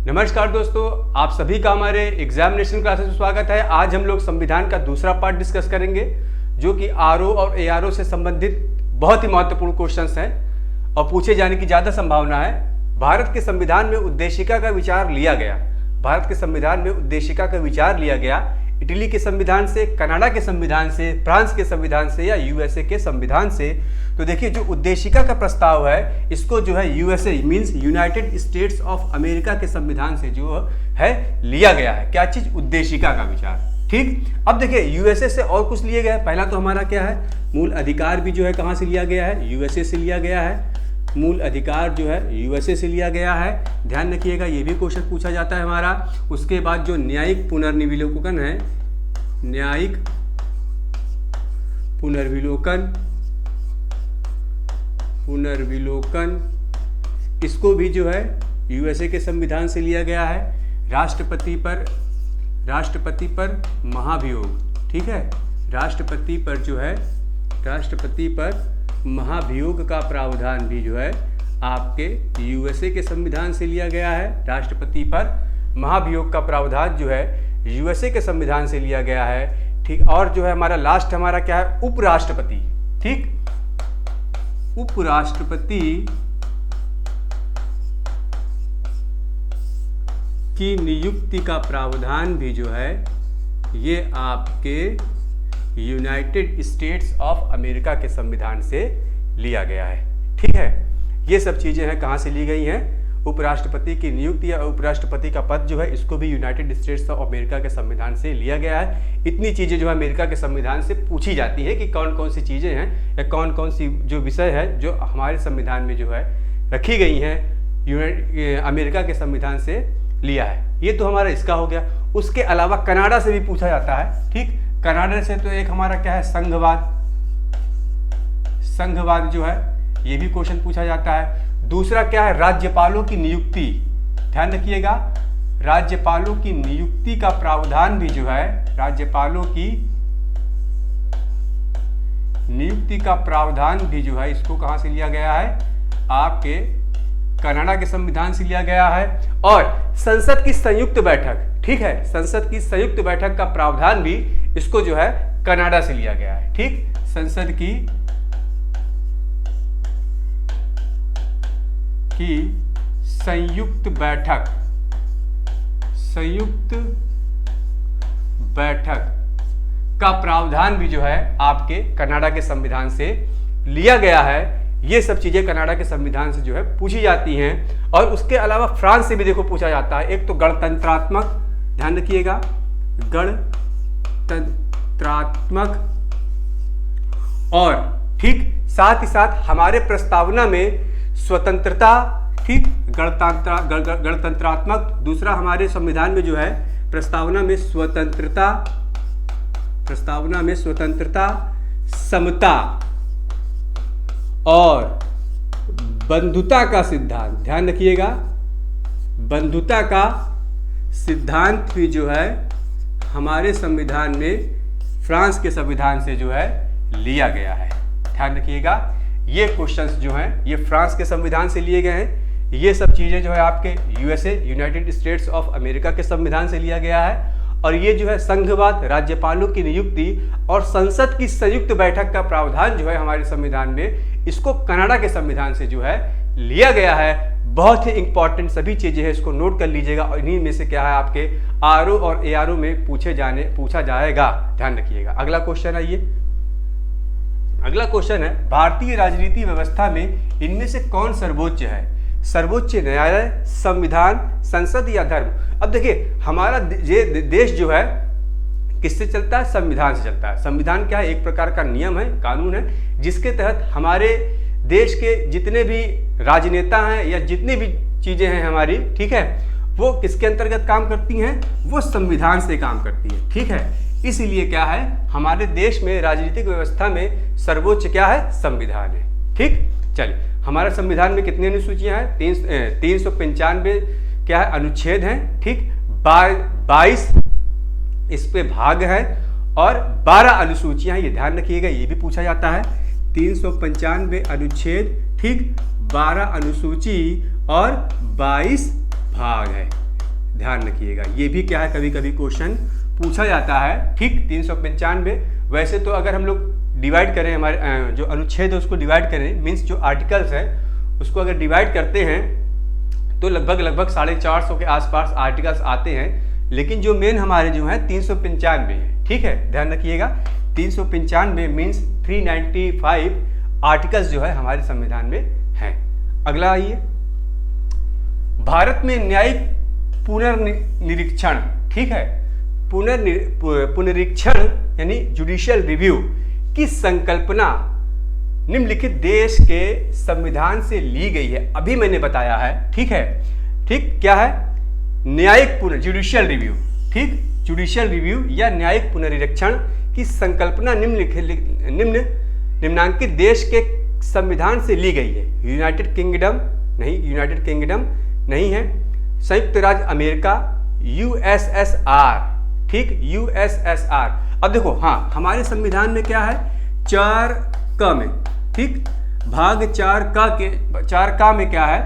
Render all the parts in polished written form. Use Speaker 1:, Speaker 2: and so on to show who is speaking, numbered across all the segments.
Speaker 1: नमस्कार दोस्तों, आप सभी का हमारे एग्जामिनेशन क्लासेस में स्वागत है। आज हम लोग संविधान का दूसरा पार्ट डिस्कस करेंगे जो कि आरओ और एआरओ से संबंधित बहुत ही महत्वपूर्ण क्वेश्चंस हैं और पूछे जाने की ज़्यादा संभावना है। भारत के संविधान में उद्देशिका का विचार लिया गया। भारत के संविधान में उद्देशिका का विचार लिया गया इटली के संविधान से, कनाडा के संविधान से, फ्रांस के संविधान से या यूएसए के संविधान से। तो देखिए, जो उद्देशिका का प्रस्ताव है इसको जो है USA means United states of America के संविधान से जो है लिया गया है। क्या चीज? उद्देशिका का विचार। ठीक, अब देखिए यूएसए से और कुछ लिए गया है। पहला तो हमारा क्या है, मूल अधिकार भी जो है कहाँ से लिया गया है? यूएसए से लिया गया है। मूल अधिकार जो है यूएसए से लिया गया है, ध्यान रखिएगा, ये भी क्वेश्चन पूछा जाता है हमारा। उसके बाद जो न्यायिक पुनर्विलोकन है, न्यायिक पुनर्विलोकन इसको भी जो है यूएसए के संविधान से लिया गया है। राष्ट्रपति पर महाभियोग, ठीक है, राष्ट्रपति पर महाभियोग का प्रावधान भी जो है आपके यूएसए के संविधान से लिया गया है। राष्ट्रपति पर महाभियोग का प्रावधान जो है यूएसए के संविधान से लिया गया है। ठीक, और जो है हमारा लास्ट हमारा क्या है, उपराष्ट्रपति। ठीक, उपराष्ट्रपति की नियुक्ति का प्रावधान भी जो है ये आपके यूनाइटेड स्टेट्स ऑफ अमेरिका के संविधान से लिया गया है। ठीक है, ये सब चीजें हैं कहाँ से ली गई हैं? उपराष्ट्रपति की नियुक्ति या उपराष्ट्रपति का पद जो है इसको भी यूनाइटेड स्टेट्स ऑफ अमेरिका के संविधान से लिया गया है। इतनी चीजें जो है अमेरिका के संविधान से पूछी जाती है कि कौन कौन सी चीजें हैं या कौन कौन सी जो विषय है जो हमारे संविधान में जो है रखी गई हैं अमेरिका के संविधान से लिया है। ये तो हमारा इसका हो गया। उसके अलावा कनाडा से भी पूछा जाता है। ठीक, कनाडा से तो एक हमारा क्या है, संघवाद जो है ये भी क्वेश्चन पूछा जाता है। दूसरा क्या है, राज्यपालों की नियुक्ति। ध्यान रखिएगा, राज्यपालों की नियुक्ति का प्रावधान भी जो है, राज्यपालों की नियुक्ति का प्रावधान भी जो है इसको कहां से लिया गया है? आपके कनाडा के संविधान से लिया गया है। और संसद की संयुक्त बैठक, ठीक है, संसद की संयुक्त बैठक का प्रावधान भी इसको जो है कनाडा से लिया गया है। ठीक, संसद की संयुक्त बैठक का प्रावधान भी जो है आपके कनाडा के संविधान से लिया गया है। ये सब चीजें कनाडा के संविधान से जो है पूछी जाती हैं। और उसके अलावा फ्रांस से भी देखो पूछा जाता है। एक तो गणतंत्रात्मक, ध्यान रखिएगा, गणतंत्रात्मक, और ठीक साथ ही साथ हमारे प्रस्तावना में स्वतंत्रता, ठीक, गणतंत्रात्मक। दूसरा हमारे संविधान में जो है प्रस्तावना में स्वतंत्रता, समता और बंधुता का सिद्धांत। ध्यान रखिएगा, बंधुता का सिद्धांत भी जो है हमारे संविधान में फ्रांस के संविधान से जो है लिया गया है। ध्यान रखिएगा, ये क्वेश्चंस जो हैं ये फ्रांस के संविधान से लिए गए हैं। ये सब चीजें जो है आपके USA United states of America के संविधान से लिया गया है। और ये जो है संघवाद, राज्यपालों की नियुक्ति और संसद की संयुक्त बैठक का प्रावधान जो है हमारे संविधान में, इसको कनाडा के संविधान से जो है लिया गया है। बहुत ही इंपॉर्टेंट सभी चीजें हैं, इसको नोट कर लीजिएगा। और इन्हीं में से क्या है आपके आरओ और एआरओ में पूछा जाएगा। ध्यान रखिएगा। अगला क्वेश्चन आइए। अगला क्वेश्चन है, भारतीय राजनीति व्यवस्था में इनमें से कौन सर्वोच्च है? सर्वोच्च न्यायालय, संविधान, संसद या धर्म? अब देखिए, हमारा ये देश जो है किससे चलता है? संविधान से चलता है। संविधान क्या है? एक प्रकार का नियम है, कानून है, जिसके तहत हमारे देश के जितने भी राजनेता हैं या जितनी भी चीजें हैं हमारी, ठीक है, वो किसके अंतर्गत काम करती हैं? वो संविधान से काम करती है। ठीक है, इसीलिए क्या है, हमारे देश में राजनीतिक व्यवस्था में सर्वोच्च क्या है? संविधान है। ठीक, चलिए, हमारे संविधान में कितनी अनुसूचियां हैं? 395 क्या है? अनुच्छेद हैं। ठीक, 22 इस पे भाग हैं और 12 अनुसूचियां हैं। ये ध्यान रखिएगा, ये भी पूछा जाता है। 395 अनुच्छेद, ठीक, 12 अनुसूची और 22 भाग है। ध्यान रखिएगा। ये भी क्या है, कभी कभी क्वेश्चन पूछा जाता है। ठीक, 395। वैसे तो अगर हम लोग डिवाइड करें, हमारे जो अनुच्छेद है उसको डिवाइड करें, मीन्स जो आर्टिकल्स है उसको अगर डिवाइड करते हैं तो लगभग 450 के आसपास आर्टिकल्स आते हैं। लेकिन जो मेन हमारे जो है 395 है। ठीक है, ध्यान रखिएगा, 395 मीन्स 395 आर्टिकल्स जो है हमारे संविधान में हैं। अगला आइए, भारत में न्यायिक पुनर्निरीक्षण। ठीक है, पुनरीक्षण यानी जुडिशियल रिव्यू की संकल्पना निम्नलिखित देश के संविधान से ली गई है। अभी मैंने बताया है। ठीक है, ठीक, क्या है, न्यायिक जुडिशियल रिव्यू। ठीक, जुडिशियल रिव्यू या न्यायिक पुनरीक्षण की संकल्पना निम्नांकित देश के संविधान से ली गई है। यूनाइटेड किंगडम नहीं है, संयुक्त राज्य अमेरिका, यूएसएसआर। ठीक, यूएसएसआर। अब देखो, हाँ, हमारे संविधान में क्या है, 4 में, ठीक, भाग 4 में क्या है,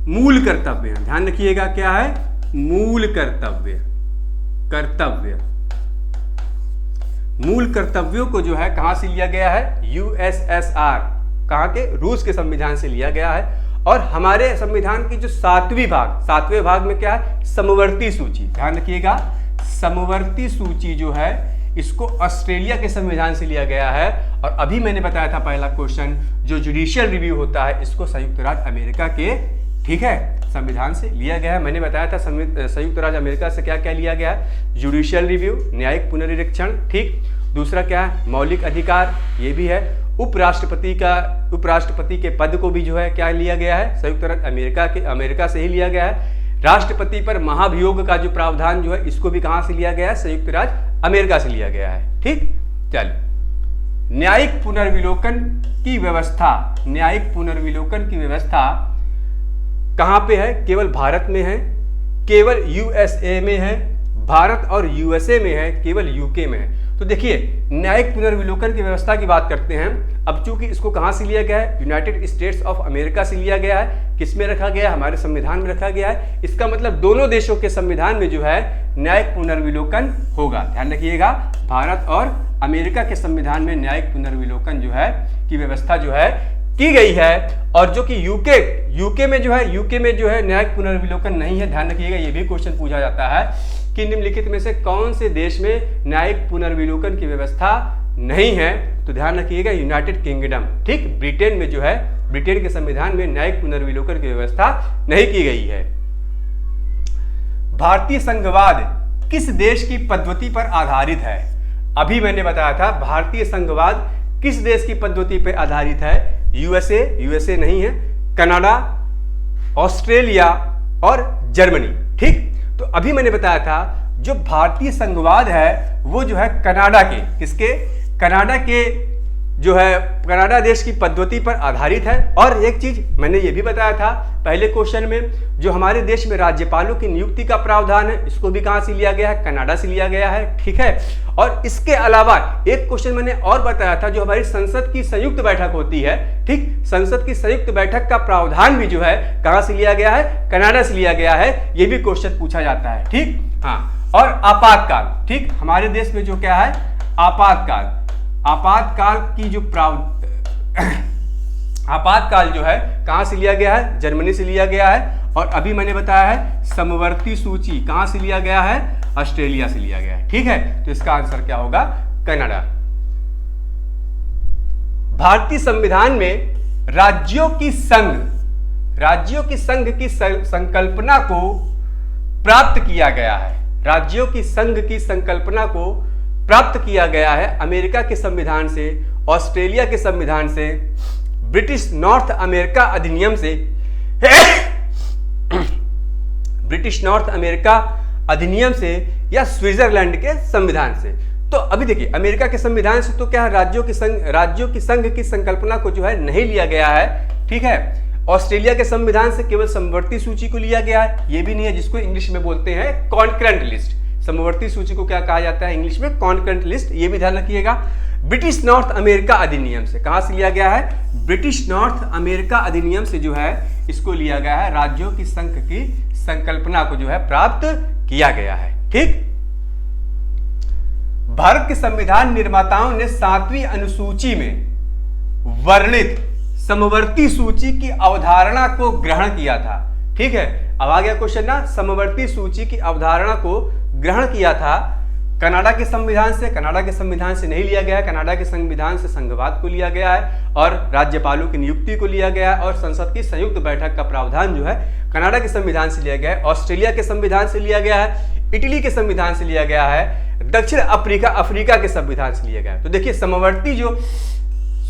Speaker 1: मूल कर्तव्य। ध्यान रखिएगा, क्या है, मूल कर्तव्य। मूल कर्तव्यों को जो है कहां से लिया गया है, यूएसएसआर, कहां के, रूस के संविधान से लिया गया है। और हमारे संविधान की जो 7वें भाग में क्या है, समवर्ती सूची। ध्यान रखिएगा, समवर्ती सूची जो है इसको ऑस्ट्रेलिया के संविधान से लिया गया है। और अभी मैंने बताया था पहला क्वेश्चन, जो जुडिशियल रिव्यू होता है इसको संयुक्त राज्य अमेरिका के, ठीक है, संविधान से लिया गया है। मैंने बताया था संयुक्त राज्य अमेरिका से क्या क्या लिया गया है, जुडिशियल रिव्यू, न्यायिक पुनरीक्षण। ठीक, दूसरा क्या है, मौलिक अधिकार, ये भी है। उपराष्ट्रपति के पद को भी जो है क्या लिया गया है, संयुक्त राज्य अमेरिका से ही लिया गया है। राष्ट्रपति पर महाभियोग का जो प्रावधान जो है इसको भी कहां से लिया गया है, संयुक्त राज्य अमेरिका से लिया गया है। ठीक, चलो, न्यायिक पुनर्विलोकन की व्यवस्था, न्यायिक पुनर्विलोकन की व्यवस्था कहां पे है, केवल भारत में है, केवल यूएसए में है, भारत और यूएसए में है, केवल यूके में है। तो देखिए, न्यायिक पुनर्विलोकन की व्यवस्था की बात करते हैं। अब चूंकि इसको कहां से लिया गया है, यूनाइटेड स्टेट्स ऑफ अमेरिका से लिया गया है। किसमें रखा गया है, हमारे संविधान में रखा गया है। इसका मतलब दोनों देशों के संविधान में जो है न्यायिक पुनर्विलोकन होगा। ध्यान रखिएगा, भारत और अमेरिका के संविधान में न्यायिक पुनर्विलोकन जो है की व्यवस्था जो है की गई है। और जो कि यूके में जो है न्यायिक पुनर्विलोकन नहीं है। ध्यान रखिएगा, ये भी क्वेश्चन पूछा जाता है कि निम्नलिखित में से कौन से देश में न्यायिक पुनर्विलोकन की व्यवस्था नहीं है। तो ध्यान रखिएगा, यूनाइटेड किंगडम। ठीक, ब्रिटेन में जो है, ब्रिटेन के संविधान में न्यायिक पुनर्विलोकन की व्यवस्था नहीं की गई है। भारतीय संघवाद किस देश की पद्धति पर आधारित है। अभी मैंने बताया था, भारतीय संघवाद किस देश की पद्धति पर आधारित है, यूएसए नहीं है, कनाडा, ऑस्ट्रेलिया और जर्मनी। ठीक, तो अभी मैंने बताया था जो भारतीय संघवाद है वो जो है कनाडा के, किसके, कनाडा के जो है, कनाडा देश की पद्धति पर आधारित है। और एक चीज मैंने ये भी बताया था पहले क्वेश्चन में, जो हमारे देश में राज्यपालों की नियुक्ति का प्रावधान है इसको भी कहां से लिया गया है, कनाडा से लिया गया है। ठीक है, और इसके अलावा एक क्वेश्चन मैंने और बताया था, जो हमारी संसद की संयुक्त बैठक होती है, ठीक, संसद की संयुक्त बैठक का प्रावधान भी जो है कहां से लिया गया है, कनाडा से लिया गया है। ये भी क्वेश्चन पूछा जाता है। ठीक, हाँ, और आपातकाल। ठीक, हमारे देश में जो क्या है, आपातकाल की जो आपातकाल जो है कहां से लिया गया है, जर्मनी से लिया गया है। और अभी मैंने बताया है समवर्ती सूची कहां से लिया गया है, ऑस्ट्रेलिया से लिया गया है। ठीक है, तो इसका आंसर क्या होगा, कनाडा। भारतीय संविधान में राज्यों की संघ की संकल्पना को प्राप्त किया गया है। राज्यों की संघ की संकल्पना को प्राप्त किया गया है अमेरिका के संविधान से, ऑस्ट्रेलिया के संविधान से, ब्रिटिश नॉर्थ अमेरिका अधिनियम से ब्रिटिश नॉर्थ अमेरिका अधिनियम से या स्विट्जरलैंड के संविधान से। तो अभी देखिए, अमेरिका के संविधान से तो क्या है, राज्यों की संघ की संकल्पना को जो है नहीं लिया गया है। ठीक है, ऑस्ट्रेलिया के संविधान से केवल समवर्ती सूची को लिया गया है। ये भी नहीं है, जिसको इंग्लिश में बोलते हैं कॉन्करेंट लिस्ट। समवर्ती सूची को क्या कहा जाता है इंग्लिश में, कॉन्करेंट लिस्ट। ये भी ध्यान रखिएगा। ब्रिटिश नॉर्थ अमेरिका अधिनियम से कहां से लिया गया है, ब्रिटिश नॉर्थ अमेरिका अधिनियम से जो है इसको लिया गया है राज्यों की संघ की संकल्पना को जो है प्राप्त किया गया है। ठीक, भारत के संविधान निर्माताओं ने 7वीं अनुसूची में वर्णित समवर्ती सूची की अवधारणा को ग्रहण किया था। ठीक है, अब आ गया क्वेश्चन ना, समवर्ती सूची की अवधारणा को ग्रहण किया था कनाडा के संविधान से। कनाडा के संविधान से नहीं लिया गया है, कनाडा के संविधान से संघवाद को लिया गया है और राज्यपालों की नियुक्ति को लिया गया है और संसद की संयुक्त बैठक का प्रावधान जो है कनाडा के संविधान से लिया गया है, ऑस्ट्रेलिया के संविधान से लिया गया है, इटली के संविधान से लिया गया है, दक्षिण अफ्रीका के संविधान से लिया गया है। तो देखिए समवर्ती जो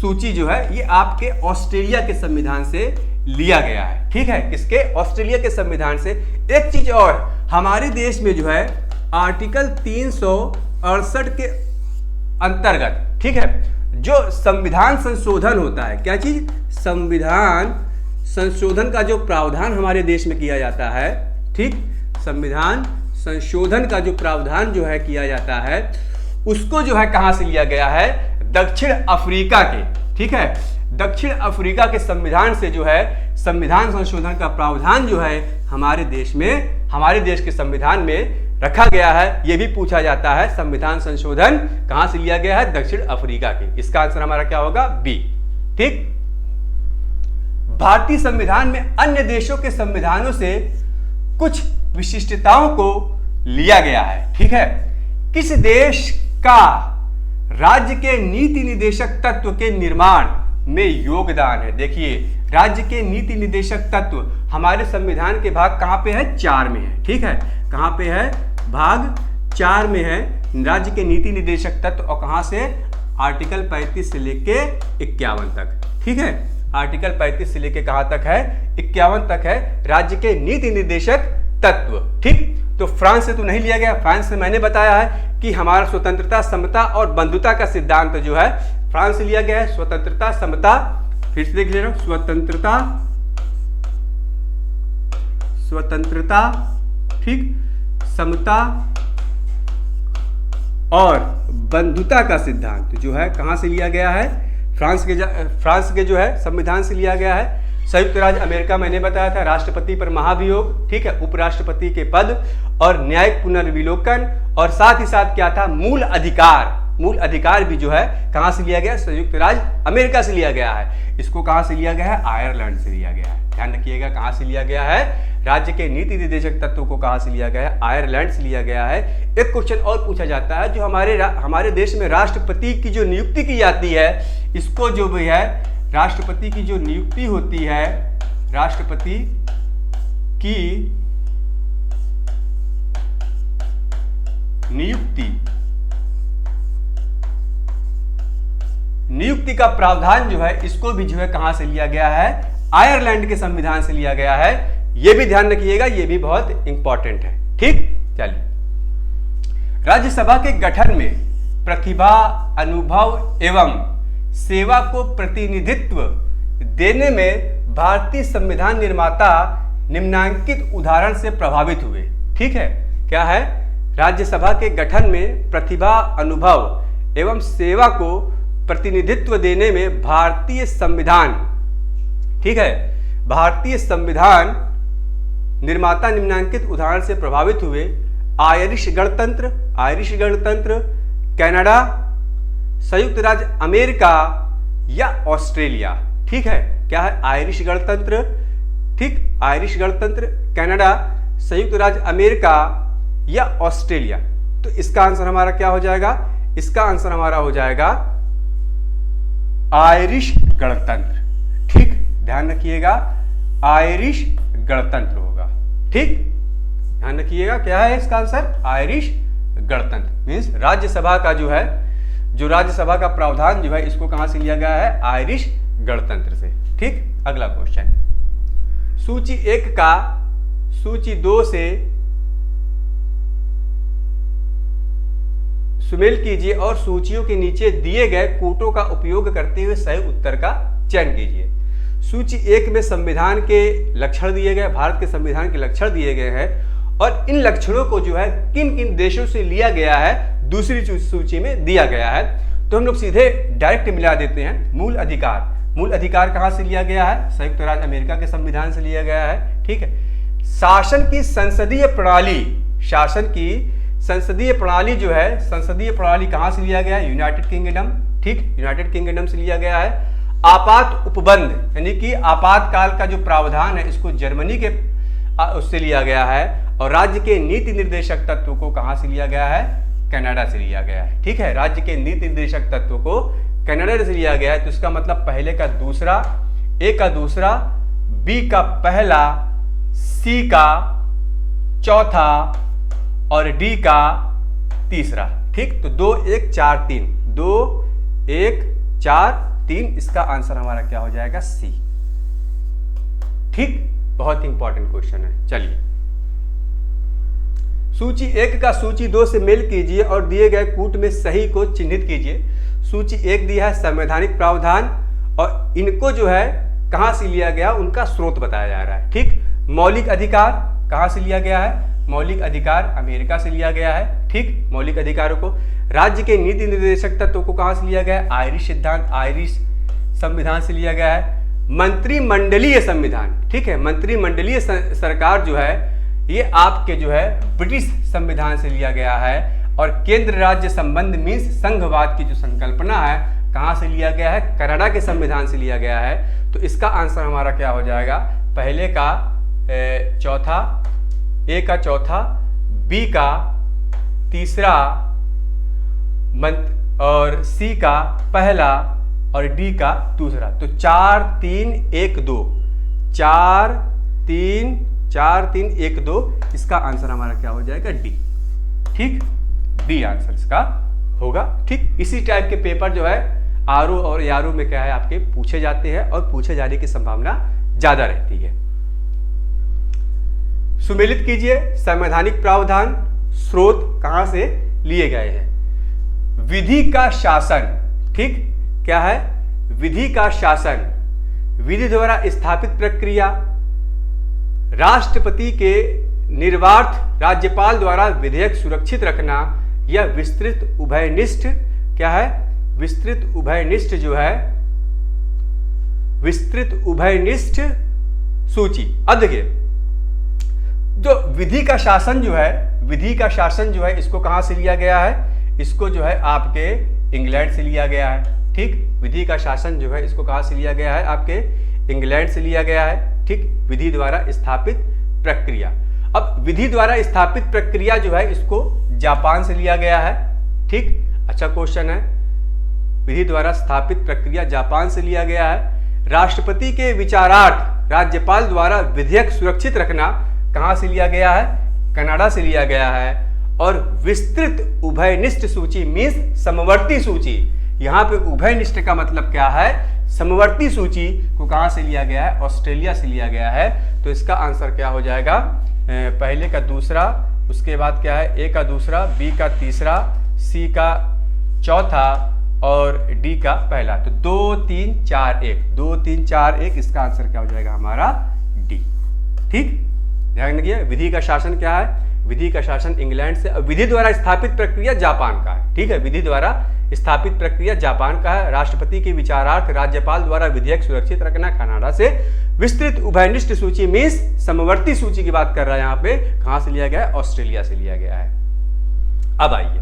Speaker 1: सूची जो है ये आपके ऑस्ट्रेलिया के संविधान से लिया गया है। ठीक है, किसके? ऑस्ट्रेलिया के संविधान से। एक चीज और, हमारे देश में जो है आर्टिकल 368 के अंतर्गत, ठीक है, जो संविधान संशोधन होता है, क्या चीज? संविधान संशोधन का जो प्रावधान हमारे देश में किया जाता है, ठीक, संविधान संशोधन का जो प्रावधान जो है किया जाता है, उसको जो है कहां से लिया गया है? दक्षिण अफ्रीका के। ठीक है, दक्षिण अफ्रीका के संविधान से जो है संविधान संशोधन का प्रावधान जो है हमारे देश के संविधान में रखा गया है। यह भी पूछा जाता है संविधान संशोधन कहां से लिया गया है? दक्षिण अफ्रीका के। इसका आंसर हमारा क्या होगा? बी। ठीक, भारतीय संविधान में अन्य देशों के संविधानों से कुछ विशिष्टताओं को लिया गया है। ठीक है, किस देश का राज्य के नीति निदेशक तत्व के निर्माण में योगदान है? देखिए, राज्य के नीति निदेशक तत्व हमारे संविधान के भाग कहां पे है? 4 में है। ठीक है, कहां पे है? भाग 4 में है राज्य के नीति निदेशक तत्व। और कहां से? आर्टिकल 35 से लेके 51 तक। ठीक है, आर्टिकल 35 से लेके कहां तक है? 51 तक है राज्य के नीति निदेशक तत्व। ठीक, तो फ्रांस से तो नहीं लिया गया। फ्रांस से मैंने बताया है कि हमारा स्वतंत्रता, समता और बंधुता का सिद्धांत जो है फ्रांस से लिया गया है। स्वतंत्रता, समता, फिर से देख ले रहा हूं, स्वतंत्रता, ठीक, समता और बंधुता का सिद्धांत जो है कहां से लिया गया है? फ्रांस के जो है संविधान से लिया गया है। संयुक्त राज्य अमेरिका मैंने बताया था, राष्ट्रपति पर महाभियोग, ठीक है, उपराष्ट्रपति के पद और न्यायिक पुनर्विलोकन, और साथ ही साथ क्या था? मूल अधिकार भी जो है कहां से लिया गया? संयुक्त राज्य अमेरिका से लिया गया है। इसको कहां से लिया गया है? आयरलैंड से लिया गया है। ध्यान रखिएगा, कहां से लिया गया है? राज्य के नीति निदेशक तत्व को कहां से लिया गया है? आयरलैंड से लिया गया है। एक क्वेश्चन और पूछा जाता है, जो हमारे देश में राष्ट्रपति की जो नियुक्ति की जाती है, इसको जो भी है राष्ट्रपति की जो नियुक्ति होती है, राष्ट्रपति की नियुक्ति का प्रावधान जो है इसको भी जो है कहां से लिया गया है? आयरलैंड के संविधान से लिया गया है। यह भी ध्यान रखिएगा, यह भी बहुत इंपॉर्टेंट है। ठीक, चलिए, राज्यसभा के गठन में प्रतिभा, अनुभव एवं सेवा को प्रतिनिधित्व देने में भारतीय संविधान निर्माता निम्नांकित उदाहरण से प्रभावित हुए। ठीक है, क्या है? राज्यसभा के गठन में प्रतिभा, अनुभव एवं सेवा को प्रतिनिधित्व देने में भारतीय संविधान, ठीक है, भारतीय संविधान निर्माता निम्नांकित उदाहरण से प्रभावित हुए। आयरिश गणतंत्र, कनाडा, संयुक्त राज्य अमेरिका या ऑस्ट्रेलिया। ठीक है, क्या है? आयरिश गणतंत्र, ठीक, आयरिश गणतंत्र, कनाडा, संयुक्त राज्य अमेरिका या ऑस्ट्रेलिया। तो इसका आंसर हमारा क्या हो जाएगा? इसका आंसर हमारा हो जाएगा आयरिश गणतंत्र। ठीक, ध्यान रखिएगा, आयरिश गणतंत्र होगा। ठीक, ध्यान रखिएगा, क्या है इसका आंसर? आयरिश गणतंत्र। मीन्स राज्यसभा का जो है, जो राज्यसभा का प्रावधान जो है इसको कहां से लिया गया है? आयरिश गणतंत्र से। ठीक, अगला क्वेश्चन, सूची 1 का सूची 2 से सुमेल कीजिए और सूचियों के नीचे दिए गए कूटों का उपयोग करते हुए सही उत्तर का चयन कीजिए। सूची 1 में संविधान के लक्षण दिए गए, भारत के संविधान के लक्षण दिए गए हैं और इन लक्षणों को जो है किन किन देशों से लिया गया है दूसरी सूची में दिया गया है। तो हम लोग सीधे डायरेक्ट मिला देते हैं। मूल अधिकार कहां से लिया गया है? संयुक्त राज्य अमेरिका के संविधान से लिया गया है। ठीक है, शासन की संसदीय प्रणाली जो है, संसदीय प्रणाली कहां से लिया गया है? United kingdom. ठीक, यूनाइटेड किंगडम से लिया गया है। आपात उपबंध यानी कि आपातकाल का जो प्रावधान है इसको जर्मनी के उससे लिया गया है। और राज्य के नीति निर्देशक तत्व को कहां से लिया गया है? कनाडा से लिया गया है। ठीक है, राज्य के नीति निर्देशक तत्व को कनाडा से लिया गया है। तो इसका मतलब पहले का दूसरा, ए का दूसरा, बी का पहला, सी का चौथा और डी का तीसरा। ठीक, तो 2 1 4 3, 2 1 4 3, इसका आंसर हमारा क्या हो जाएगा? सी। ठीक, बहुत ही इंपॉर्टेंट क्वेश्चन है। चलिए, सूची 1 का सूची 2 से मेल कीजिए और दिए गए कूट में सही को चिन्हित कीजिए। सूची 1 दिया है संवैधानिक प्रावधान, और इनको जो है कहां से लिया गया, उनका स्रोत बताया जा रहा है। ठीक, मौलिक अधिकार कहां से लिया गया है? मौलिक अधिकार अमेरिका से लिया गया है। ठीक, मौलिक अधिकारों को। राज्य के नीति निर्देशक तत्व को कहां से लिया गया है? आयरिश सिद्धांत, आयरिश संविधान से लिया गया है। मंत्रिमंडलीय संविधान, ठीक है, मंत्रिमंडलीय सरकार जो है ये आपके जो है ब्रिटिश संविधान से लिया गया है। और केंद्र राज्य संबंध मीन्स संघवाद की जो संकल्पना है कहां से लिया गया है? कनाडा के संविधान से लिया गया है। तो इसका आंसर हमारा क्या हो जाएगा? पहले का चौथा, ए का चौथा, बी का तीसरा, और सी का पहला और डी का दूसरा। तो 4 3 1 2, 4 3 1 2, इसका आंसर हमारा क्या हो जाएगा? डी। ठीक, डी आंसर इसका होगा। ठीक, इसी टाइप के पेपर जो है आरओ और यारो में क्या है आपके पूछे जाते हैं और पूछे जाने की संभावना ज्यादा रहती है। सुमेलित कीजिए संवैधानिक प्रावधान, स्रोत कहां से लिए गए हैं? विधि का शासन। ठीक, क्या है? विधि का शासन, विधि द्वारा स्थापित प्रक्रिया, राष्ट्रपति के निर्वार्थ राज्यपाल द्वारा विधेयक सुरक्षित रखना, या विस्तृत उभयनिष्ठ, क्या है? विस्तृत उभयनिष्ठ जो है, विस्तृत उभयनिष्ठ सूची। अब देखिए, जो विधि का शासन जो है, विधि का शासन जो है इसको कहां से लिया गया है? इसको जो है आपके इंग्लैंड से लिया गया है। ठीक, विधि का शासन जो है इसको कहां से लिया गया है? आपके इंग्लैंड से लिया गया है। ठीक, विधि द्वारा स्थापित प्रक्रिया। अब विधि द्वारा स्थापित प्रक्रिया जो है इसको जापान से लिया गया है। ठीक, अच्छा क्वेश्चन है। विधि द्वारा स्थापित प्रक्रिया जापान से लिया गया है। राष्ट्रपति के विचारार्थ राज्यपाल द्वारा विधेयक सुरक्षित रखना कहां से लिया गया है? कनाडा से लिया गया है। और विस्तृत उभयनिष्ठ सूची मीन्स समवर्ती सूची, यहां पे उभयनिष्ठ का मतलब क्या है? समवर्ती सूची को कहां से लिया गया है? ऑस्ट्रेलिया से लिया गया है। तो इसका आंसर क्या हो जाएगा? पहले का दूसरा, उसके बाद क्या है? ए का दूसरा, बी का तीसरा, सी का चौथा और डी का पहला। तो 2 3 4 1, 2 3 4 1, इसका आंसर क्या हो जाएगा हमारा? डी। ठीक, ध्यान रखिए, विधि का शासन क्या है? विधि का शासन इंग्लैंड से। विधि द्वारा स्थापित प्रक्रिया जापान का है। ठीक है, विधि द्वारा स्थापित प्रक्रिया जापान का है। राष्ट्रपति के विचारार्थ राज्यपाल द्वारा विधेयक सुरक्षित रखना कनाडा से। विस्तृत उभयनिष्ठ सूची मीन्स समवर्ती सूची की बात कर रहा है, यहाँ पे कहां से लिया गया है? ऑस्ट्रेलिया से लिया गया है। अब आइए,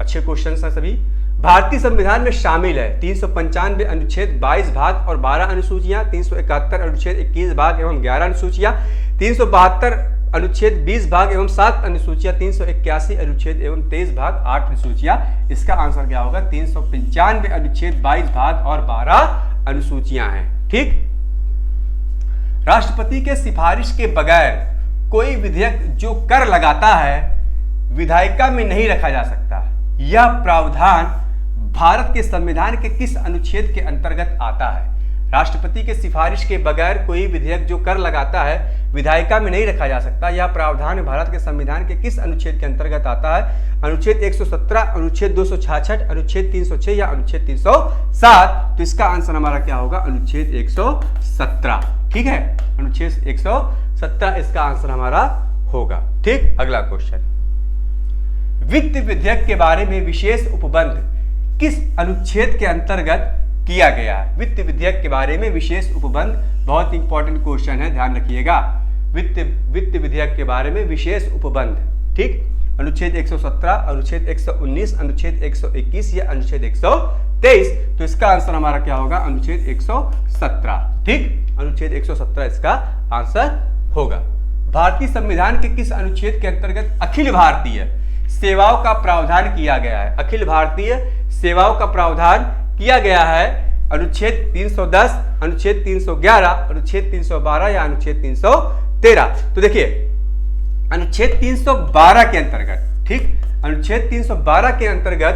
Speaker 1: अच्छे क्वेश्चन है सभी। भारतीय संविधान में शामिल है 395 अनुच्छेद 22 भाग और 12 अनुसूचियां, 371 अनुच्छेद 21 भाग एवं 11 अनुसूचियां, 372 अनुच्छेद 20 भाग एवं 7 अनुसूचियां, 381 अनुच्छेद एवं 23 भाग 8 अनुसूचियां। इसका आंसर क्या होगा? 395 अनुच्छेद 22 भाग और 12 अनुसूचियां हैं। ठीक, राष्ट्रपति के सिफारिश के बगैर कोई विधेयक जो कर लगाता है विधायिका में नहीं रखा जा सकता। यह प्रावधान भारत के संविधान के किस अनुच्छेद के अंतर्गत आता है? राष्ट्रपति के सिफारिश के बगैर कोई विधेयक जो कर लगाता है विधायिका में नहीं रखा जा सकता। यह प्रावधान भारत के संविधान के किस अनुच्छेद के अंतर्गत आता है? अनुच्छेद 117, अनुच्छेद 266, अनुच्छेद 306 या अनुच्छेद 307। तो इसका आंसर हमारा क्या होगा? अनुच्छेद 117। ठीक है, अनुच्छेद 117 इसका आंसर हमारा होगा। ठीक, अगला क्वेश्चन, वित्त विधेयक के बारे में विशेष उपबंध किस अनुच्छेद के अंतर्गत किया गया है? वित्त विधेयक के बारे में विशेष उपबंध, बहुत इंपॉर्टेंट क्वेश्चन है, ध्यान रखिएगा। वित्त विधेयक के बारे में विशेष उपबंध, ठीक, अनुच्छेद 117, अनुच्छेद 119, अनुच्छेद 121 या अनुच्छेद 123। तो इसका आंसर हमारा क्या होगा? अनुच्छेद 117, ठीक, अनुच्छेद 117 इसका आंसर होगा। भारतीय संविधान के किस अनुच्छेद के अंतर्गत अखिल भारतीय सेवाओं का प्रावधान किया गया है? अखिल भारतीय सेवाओं का प्रावधान किया गया है अनुच्छेद 310, अनुच्छेद 311, अनुच्छेद 312 या अनुच्छेद 313। तो देखिए अनुच्छेद 312 के अंतर्गत, ठीक, अनुच्छेद 312 के अंतर्गत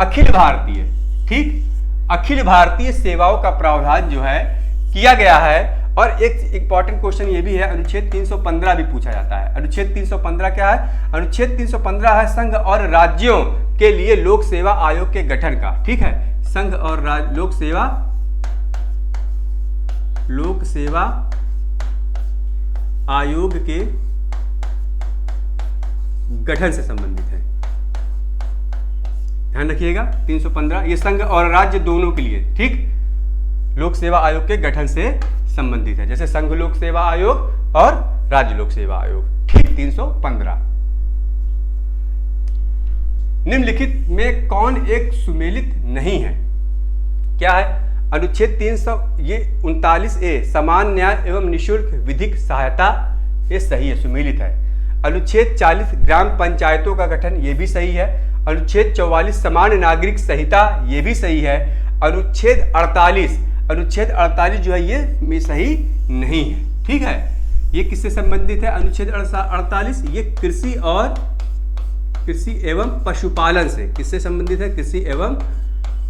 Speaker 1: अखिल भारतीय, ठीक, अखिल भारतीय सेवाओं का प्रावधान जो है किया गया है। और एक इंपॉर्टेंट क्वेश्चन ये भी है, अनुच्छेद 315 भी पूछा जाता है। अनुच्छेद 315 क्या है? अनुच्छेद 315 है संघ और राज्यों के लिए लोक सेवा आयोग के गठन का, ठीक है, संघ और लोक सेवा आयोग के गठन से संबंधित है। ध्यान रखिएगा 315 ये संघ और राज्य दोनों के लिए, ठीक, लोक सेवा आयोग के गठन से संबंधित है, जैसे संघ लोक सेवा आयोग और राज्य लोक सेवा आयोग, ठीक। 315 निम्नलिखित में कौन एक सुमेलित नहीं है? क्या है? अनुच्छेद 339A समान न्याय एवं निःशुल्क विधिक सहायता, ये सही है, सुमेलित है। अनुच्छेद 40 ग्राम पंचायतों का गठन, ये भी सही है। अनुच्छेद 44 समान नागरिक संहिता, ये भी सही है। अनुच्छेद 48 जो है ये सही नहीं है, ठीक है। ये किससे संबंधित है? अनुच्छेद 48 ये कृषि एवं पशुपालन से, किससे संबंधित है? कृषि एवं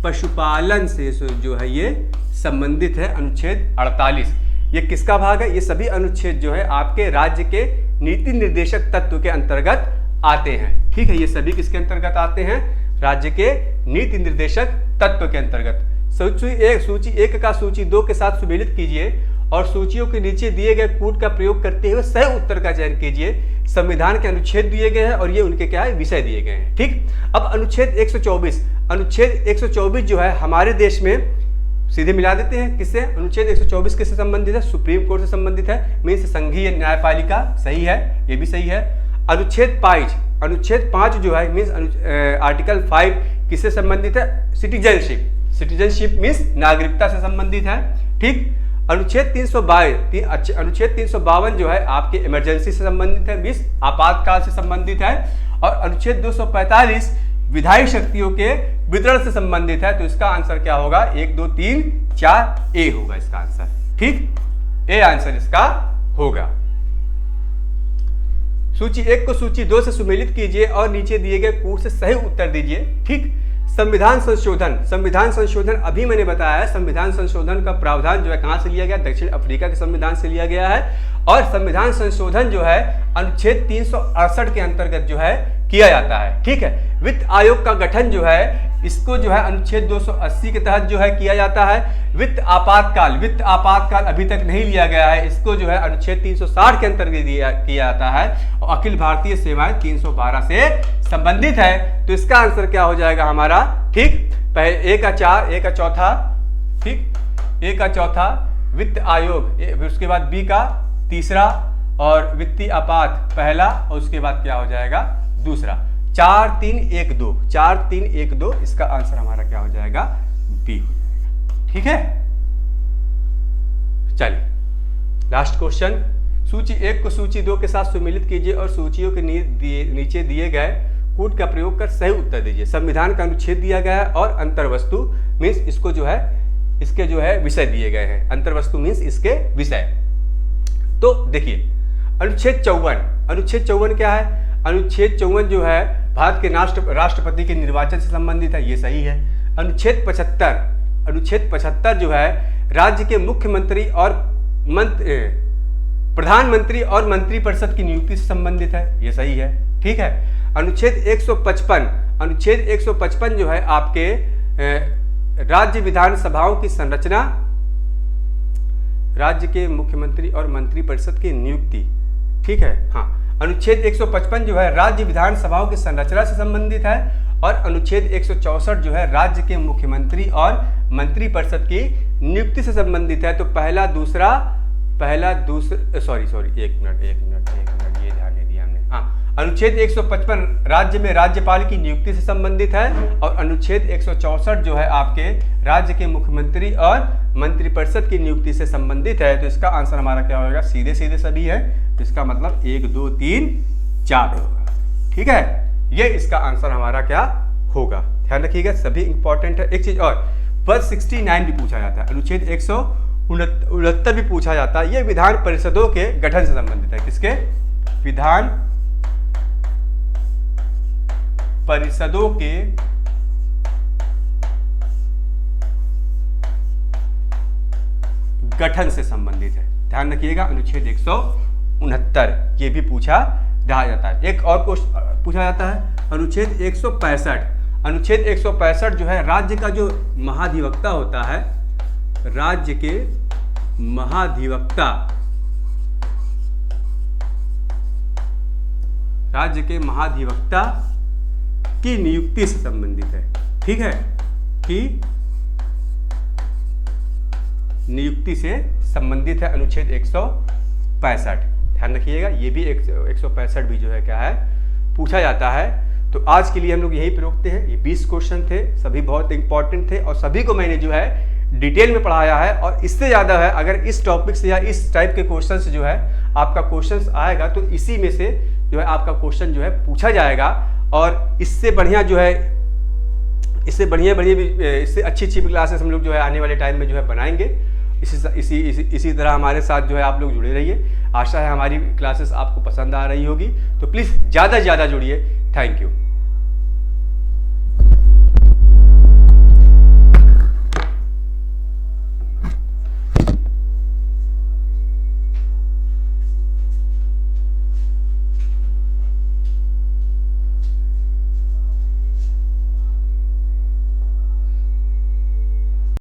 Speaker 1: पशुपालन से जो है ये संबंधित है। अनुच्छेद 48 ये किसका भाग है? ये सभी अनुच्छेद जो है आपके राज्य के नीति निर्देशक तत्व के अंतर्गत आते हैं, ठीक है। ये सभी किसके अंतर्गत आते हैं? राज्य के नीति निर्देशक तत्व के अंतर्गत। सूची 1 का सूची 2 के साथ सुमेलित कीजिए और सूचियों के नीचे दिए गए कूट का प्रयोग करते हुए सही उत्तर का चयन कीजिए। संविधान के अनुच्छेद दिए गए हैं और ये उनके क्या है? विषय दिए गए हैं, ठीक। अब अनुच्छेद 124 जो है हमारे देश में सीधे मिला देते हैं, किससे? अनुच्छेद 124 किससे संबंधित है? सुप्रीम कोर्ट से संबंधित है, मीन्स संघीय न्यायपालिका, सही है, ये भी सही है। अनुच्छेद 5 जो है मीन्स आर्टिकल 5 किससे संबंधित है? सिटीजनशिप मीन्स नागरिकता से संबंधित है, ठीक। अनुच्छेद 352 जो है आपके इमरजेंसी से संबंधित है, मीन्स आपातकाल से संबंधित है। और अनुच्छेद 245 विधायी शक्तियों के वितरण से संबंधित है। तो इसका आंसर क्या होगा? 1 2 3 4 ए होगा इसका आंसर, ठीक, ए आंसर इसका होगा। सूची 1 को सूची 2 से सुमेलित कीजिए और नीचे दिए गए कूट से सही उत्तर दीजिए, ठीक। संविधान संशोधन अभी मैंने बताया है, संविधान संशोधन का प्रावधान जो है कहां से लिया गया? दक्षिण अफ्रीका के संविधान से लिया गया है। और संविधान संशोधन जो है अनुच्छेद 368 के अंतर्गत जो है किया जाता है, ठीक है। वित्त आयोग का गठन जो है इसको जो है अनुच्छेद 280 के तहत जो है किया जाता है। वित्त आपातकाल अभी तक नहीं लिया गया है, इसको जो है अनुच्छेद 360 के अंतर्गत किया जाता है। और अखिल भारतीय सेवाएं 312 से संबंधित है। तो इसका आंसर क्या हो जाएगा हमारा? ठीक, पहले A का चौथा, ठीक, A का चौथा वित्त आयोग, उसके बाद B का तीसरा और वित्तीय आपात पहला और उसके बाद क्या हो जाएगा? दूसरा। 4 3 1 2 इसका आंसर हमारा क्या हो जाएगा? बी हो जाएगा, ठीक है। चलिए लास्ट क्वेश्चन। सूची 1 को सूची 2 के साथ सुमेलित कीजिए और सूचियों के नीचे दिए गए कूट का प्रयोग कर सही उत्तर दीजिए। संविधान का अनुच्छेद दिया गया है और अंतर्वस्तु मीन्स इसको जो है इसके जो है विषय दिए गए हैं। अंतर्वस्तु मीन्स इसके विषय। तो देखिए अनुच्छेद 54 क्या है? अनुच्छेद 54 जो है भारत के राष्ट्रपति के निर्वाचन से संबंधित है, ये सही है। अनुच्छेद 75 जो है राज्य के मुख्यमंत्री और प्रधानमंत्री और मंत्रिपरिषद की नियुक्ति से संबंधित है, ये सही है, ठीक है। अनुच्छेद 155 जो है आपके राज्य विधानसभाओं की संरचना, राज्य के मुख्यमंत्री और मंत्रिपरिषद की नियुक्ति, ठीक है, हाँ। अनुच्छेद 155 जो है राज्य विधानसभाओं की संरचना से संबंधित है और अनुच्छेद 164 जो है राज्य के मुख्यमंत्री और मंत्रिपरिषद की नियुक्ति से संबंधित है। तो पहला दूसरा सॉरी एक मिनट ये ध्यान नहीं दिया हमने। हाँ, अनुच्छेद 155 राज्य में राज्यपाल की नियुक्ति से संबंधित है और अनुच्छेद 164 जो है आपके राज्य के मुख्यमंत्री और मंत्रिपरिषद की नियुक्ति से संबंधित है। तो इसका आंसर हमारा क्या होगा, सीधे सीधे सभी है, तो इसका मतलब 1 2 3 4 होगा। ठीक है, ये इसका आंसर हमारा क्या होगा, ध्यान रखिएगा, सभी इंपॉर्टेंट है। एक चीज और, पद 69 भी पूछा जाता है, अनुच्छेद 169 भी पूछा जाता है। ये विधान परिषदों के गठन से संबंधित है। किसके? विधान परिषदों के गठन से संबंधित है, ध्यान रखिएगा। अनुच्छेद 169 ये भी पूछा जाता है। एक और क्वेश्चन पूछा जाता है, अनुच्छेद 165। अनुच्छेद 165 जो है राज्य का जो महाधिवक्ता होता है, राज्य के महाधिवक्ता, राज्य के महाधिवक्ता की नियुक्ति से संबंधित है। ठीक है, कि नियुक्ति से संबंधित है अनुच्छेद 165, ध्यान रखिएगा। ये भी 165 भी जो है क्या है, पूछा जाता है। तो आज के लिए हम लोग यही पे रोकते हैं। ये 20 क्वेश्चन थे, सभी बहुत इंपॉर्टेंट थे और सभी को मैंने जो है डिटेल में पढ़ाया है। और इससे ज़्यादा है, अगर इस टॉपिक से या इस टाइप के क्वेश्चन से जो है आपका क्वेश्चन आएगा तो इसी में से जो है आपका क्वेश्चन जो है पूछा जाएगा। और इससे बढ़िया जो है, इससे इससे अच्छी क्लासेस हम लोग जो है आने वाले टाइम में जो है बनाएंगे। इसी तरह हमारे साथ जो है आप लोग जुड़े रहिए। आशा है हमारी क्लासेस आपको पसंद आ रही होगी, तो प्लीज़ ज़्यादा से ज़्यादा जुड़िए। Thank you.